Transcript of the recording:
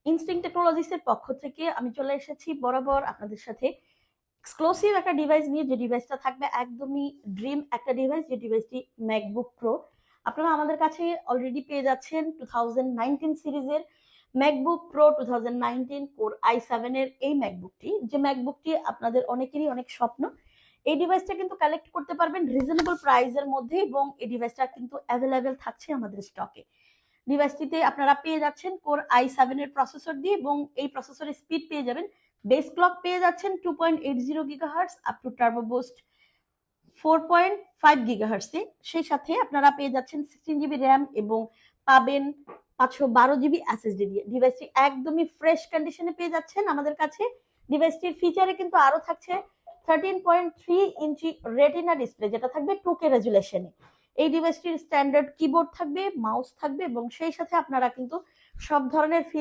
Instinct টেকনোলজিসের পক্ষ থেকে আমি চলে এসেছি বরাবর আপনাদের সাথে এক্সক্লুসিভ একটা ডিভাইস নিয়ে, যে ডিভাইসটা থাকবে একদমই ড্রিম একটা ডিভাইস, যে ডিভাইসটি ম্যাকবুক প্রো। আপনারা আমাদের কাছে অলরেডি পেয়ে যাচ্ছেন 2019 সিরিজের ম্যাকবুক প্রো 2019 কোর i7 এর এই ম্যাকবুকটি, যে ম্যাকবুকটি আপনাদের অনেকেরই অনেক স্বপ্ন। এই ডিভাইসটা কিন্তু কালেক্ট করতে পারবেন রিজনেবল প্রাইসের মধ্যে, এবং এই ডিভাইসটা কিন্তু অ্যাভেলেবেল থাকছে আমাদের স্টকে। ডিভাইসটিতে আপনারা পেয়ে যাচ্ছেন কোর i7 এর প্রসেসর দিয়ে, এবং এই প্রসেসরের স্পিড পেয়ে যাবেন, বেস ক্লক পেয়ে যাচ্ছেন 2.80 gigahertz up to turbo boost 4.5 গিগাহার্টজে। সেই সাথে আপনারা পেয়ে যাচ্ছেন 16 জিবি র্যাম এবং পাবেন 512 জিবি এসএসডি দিয়ে। ডিভাইসটি একদমই ফ্রেশ কন্ডিশনে পেয়ে যাচ্ছেন আমাদের কাছে। ডিভাইসটির ফিচারে কিন্তু আরো থাকছে 13.3 ইঞ্চি রেটিনা ডিসপ্লে, যেটা থাকবে 2K রেজুলেশনে। এই ডিভাইসটির স্ট্যান্ডার্ড কিবোর্ড থাকবে, মাউস থাকবে, এবং সেই সাথে আপনারা কিন্তু সব ধরনের ফিচার